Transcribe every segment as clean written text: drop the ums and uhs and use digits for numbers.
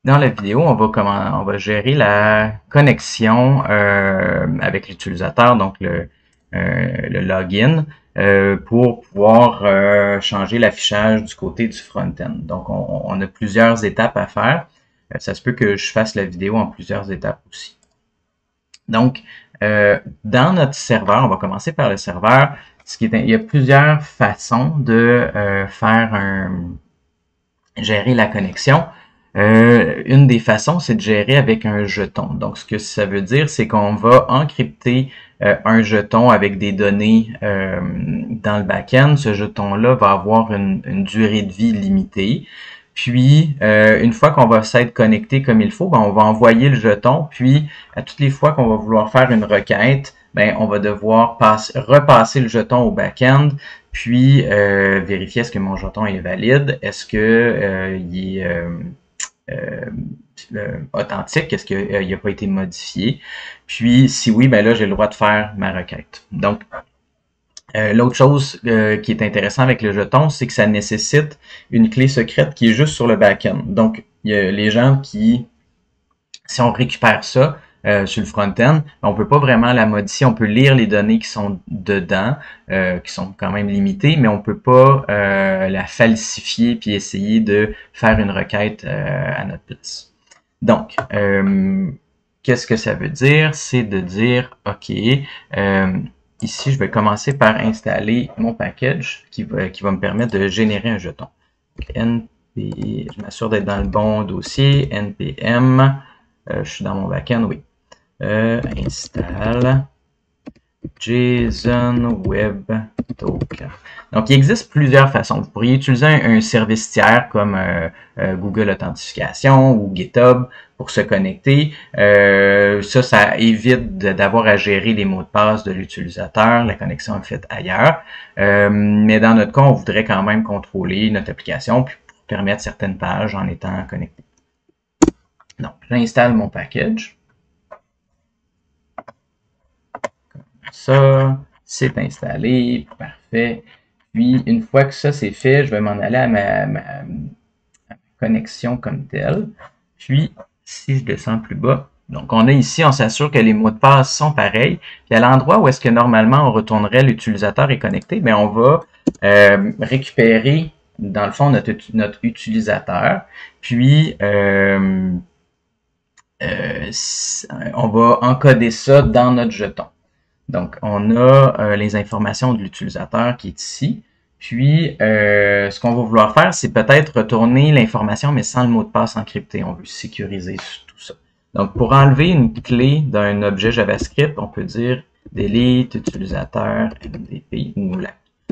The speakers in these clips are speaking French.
Dans la vidéo, on va gérer la connexion avec l'utilisateur, donc le login, pour pouvoir changer l'affichage du côté du front-end. Donc, on a plusieurs étapes à faire. Ça se peut que je fasse la vidéo en plusieurs étapes aussi. Donc, dans notre serveur, on va commencer par le serveur. Il y a plusieurs façons de gérer la connexion. Une des façons, c'est de gérer avec un jeton. Donc, ce que ça veut dire, c'est qu'on va encrypter un jeton avec des données dans le back-end. Ce jeton-là va avoir une durée de vie limitée. Puis, une fois qu'on va s'être connecté comme il faut, ben, on va envoyer le jeton. Puis, à toutes les fois qu'on va vouloir faire une requête, ben, on va devoir repasser le jeton au back-end, puis vérifier est-ce que mon jeton est valide, est-ce que il est euh, authentique, est-ce qu'il n'a pas été modifié. Puis, si oui, ben là, j'ai le droit de faire ma requête. Donc, l'autre chose qui est intéressant avec le jeton, c'est que ça nécessite une clé secrète qui est juste sur le back-end. Donc, il y a les gens qui, si on récupère ça sur le front-end, on peut pas vraiment la modifier. On peut lire les données qui sont dedans, qui sont quand même limitées, mais on peut pas la falsifier puis essayer de faire une requête à notre place. Donc, qu'est-ce que ça veut dire? C'est de dire, OK, ici, je vais commencer par installer mon package qui va me permettre de générer un jeton. Donc, je m'assure d'être dans le bon dossier, npm, je suis dans mon backend, oui. Installe JSON Web Token. Donc, il existe plusieurs façons. Vous pourriez utiliser un service tiers comme Google Authentification ou GitHub pour se connecter. Ça évite d'avoir à gérer les mots de passe de l'utilisateur. La connexion est faite ailleurs. Mais dans notre cas, on voudrait quand même contrôler notre application puis pour permettre certaines pages en étant connecté. Donc, j'installe mon package. Ça, c'est installé, parfait. Puis, une fois que ça c'est fait, je vais m'en aller à ma connexion comme telle. Puis, si je descends plus bas, donc on a ici, on s'assure que les mots de passe sont pareils. Puis à l'endroit où est-ce que normalement on retournerait l'utilisateur est connecté, bien on va récupérer, dans le fond, notre utilisateur. Puis, on va encoder ça dans notre jeton. Donc, on a les informations de l'utilisateur qui est ici. Puis, ce qu'on va vouloir faire, c'est peut-être retourner l'information, mais sans le mot de passe encrypté. On veut sécuriser tout ça. Donc, pour enlever une clé d'un objet JavaScript, on peut dire delete utilisateur MDP ou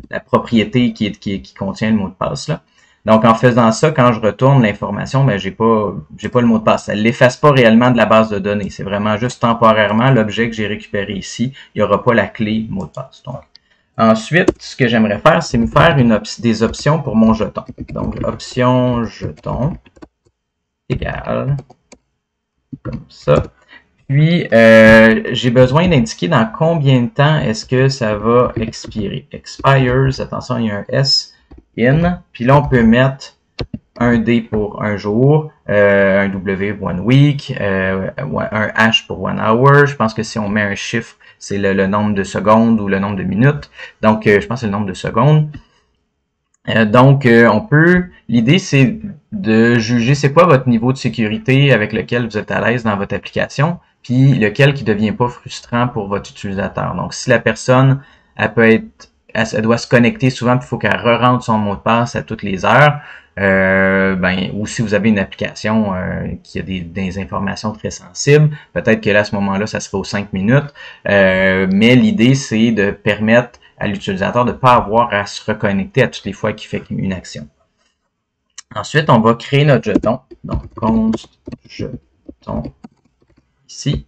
la propriété qui contient le mot de passe là. Donc, en faisant ça, quand je retourne l'information, ben, j'ai pas le mot de passe. Ça ne l'efface pas réellement de la base de données. C'est vraiment juste temporairement l'objet que j'ai récupéré ici. Il n'y aura pas la clé mot de passe. Donc, ensuite, ce que j'aimerais faire, c'est me faire des options pour mon jeton. Donc, option jeton égale comme ça. Puis, j'ai besoin d'indiquer dans combien de temps est-ce que ça va expirer. Expires, attention, il y a un S in. Puis là, on peut mettre un D pour un jour, un W one week, un H pour one hour. Je pense que si on met un chiffre, c'est le nombre de secondes ou le nombre de minutes. Donc, je pense que c'est le nombre de secondes. L'idée c'est de juger c'est quoi votre niveau de sécurité avec lequel vous êtes à l'aise dans votre application, puis lequel qui devient pas frustrant pour votre utilisateur. Donc, si la personne, elle doit se connecter souvent, puis il faut qu'elle re-rentre son mot de passe à toutes les heures, ou si vous avez une application qui a des informations très sensibles, peut-être que là, à ce moment-là, ça serait aux 5 minutes. Mais l'idée, c'est de permettre à l'utilisateur de ne pas avoir à se reconnecter à toutes les fois qu'il fait une action. Ensuite, on va créer notre jeton. Donc, const jeton ici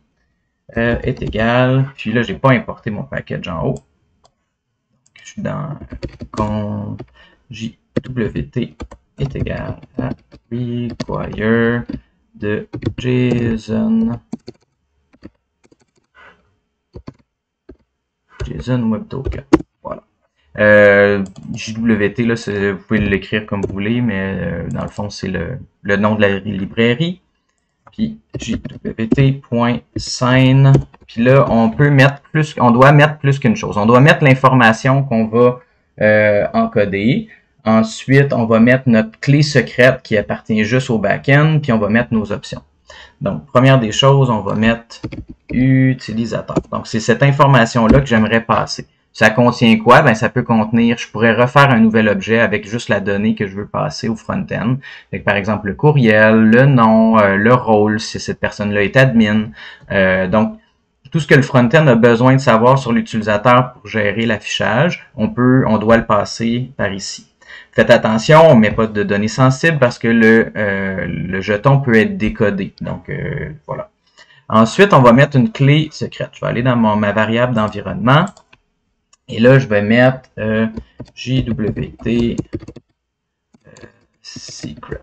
est égal. Puis là, j'ai pas importé mon package en haut. Je suis dans const JWT est égal à require de JSON Web Token. Voilà. JWT, là, vous pouvez l'écrire comme vous voulez, mais dans le fond, c'est le nom de la librairie. puis jwt.sign. Puis là, on peut mettre plus, on doit mettre plus qu'une chose. On doit mettre l'information qu'on va encoder. Ensuite, on va mettre notre clé secrète qui appartient juste au back-end, puis on va mettre nos options. Donc, première des choses, on va mettre utilisateur. Donc, c'est cette information-là que j'aimerais passer. Ça contient quoi? Ben, ça peut contenir, je pourrais refaire un nouvel objet avec juste la donnée que je veux passer au front-end. Par exemple, le courriel, le nom, le rôle, si cette personne-là est admin. Donc, tout ce que le front-end a besoin de savoir sur l'utilisateur pour gérer l'affichage, on doit le passer par ici. Faites attention, on ne met pas de données sensibles parce que le jeton peut être décodé. Donc, voilà. Ensuite, on va mettre une clé secrète. Je vais aller dans ma variable d'environnement. Et là, je vais mettre JWT secret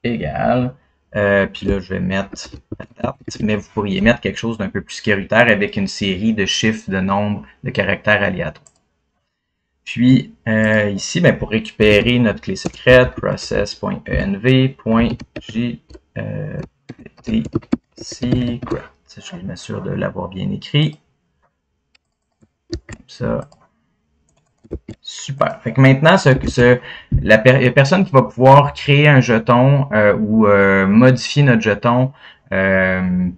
égale. Puis là, je vais mettre la date. Mais vous pourriez mettre quelque chose d'un peu plus sécuritaire avec une série de chiffres, de nombres, de caractères aléatoires. Puis ici, ben, pour récupérer notre clé secrète, process.env.jwt-secret. Je m'assure de l'avoir bien écrit. Comme ça. Super. Fait que maintenant, la personne qui va pouvoir créer un jeton ou modifier notre jeton,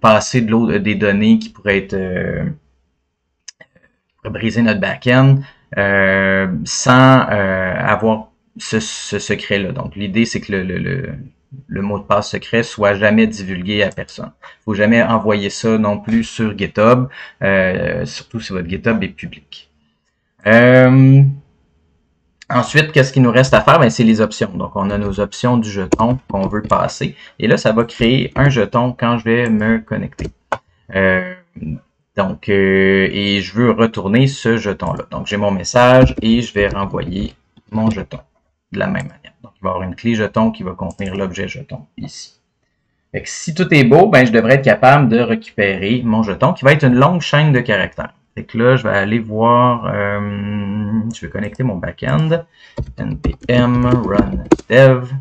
passer des données qui pourraient être briser notre back-end, sans avoir ce secret-là. Donc, l'idée, c'est que le mot de passe secret soit jamais divulgué à personne. Il ne faut jamais envoyer ça non plus sur GitHub, surtout si votre GitHub est public. Ensuite, qu'est-ce qu'il nous reste à faire? Ben, c'est les options. Donc, on a nos options du jeton qu'on veut passer. Et là, ça va créer un jeton quand je vais me connecter. Et je veux retourner ce jeton-là. Donc, j'ai mon message et je vais renvoyer mon jeton de la même manière. Donc, il va y avoir une clé jeton qui va contenir l'objet jeton ici. Fait que si tout est beau, ben, je devrais être capable de récupérer mon jeton qui va être une longue chaîne de caractères. Fait que là, je vais aller voir, je vais connecter mon backend, npm run dev.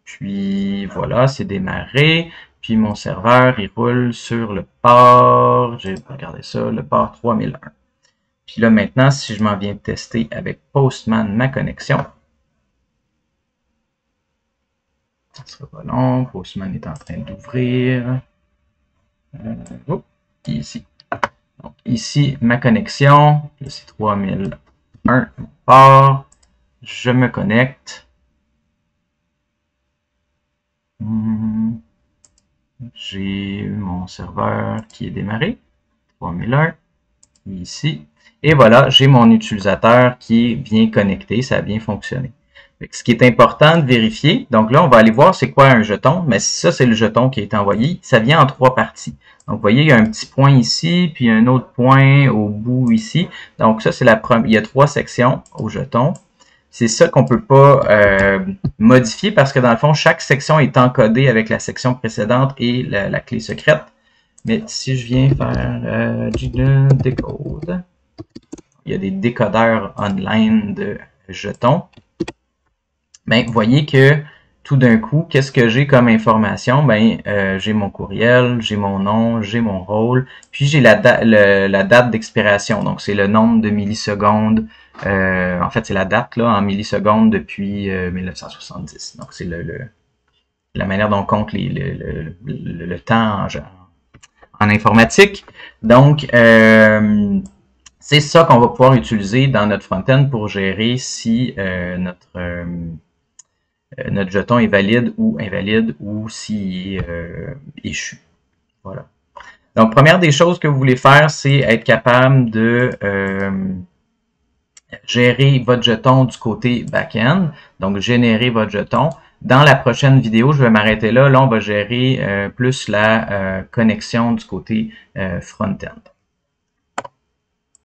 Puis voilà, c'est démarré. Puis mon serveur, il roule sur le port, j'ai regardé ça, le port 3001. Puis là maintenant, si je m'en viens tester avec Postman ma connexion, ça ne sera pas long, Postman est en train d'ouvrir. Ici. Donc ici, ma connexion, c'est 3001 port, je me connecte. J'ai mon serveur qui est démarré, 3001, ici. Et voilà, j'ai mon utilisateur qui est bien connecté, ça a bien fonctionné. Ce qui est important de vérifier, donc là, on va aller voir c'est quoi un jeton, mais ça, c'est le jeton qui est envoyé. Ça vient en 3 parties. Donc, vous voyez, il y a un petit point ici, puis un autre point au bout ici. Donc, ça, c'est la première. Il y a 3 sections au jeton. C'est ça qu'on ne peut pas modifier parce que dans le fond, chaque section est encodée avec la section précédente et la clé secrète. Mais si je viens faire decode, il y a des décodeurs online de jetons. Ben, vous voyez que tout d'un coup, qu'est-ce que j'ai comme information? Ben, j'ai mon courriel, j'ai mon nom, j'ai mon rôle, puis j'ai la date d'expiration. Donc, c'est le nombre de millisecondes. En fait, c'est la date là en millisecondes depuis 1970. Donc, c'est la manière dont on compte le temps en informatique. Donc, c'est ça qu'on va pouvoir utiliser dans notre front-end pour gérer si notre jeton est valide ou invalide ou s'il est échu. Voilà. Donc, première des choses que vous voulez faire, c'est être capable de gérer votre jeton du côté back-end. Donc, générer votre jeton. Dans la prochaine vidéo, je vais m'arrêter là. Là, on va gérer plus la connexion du côté front-end.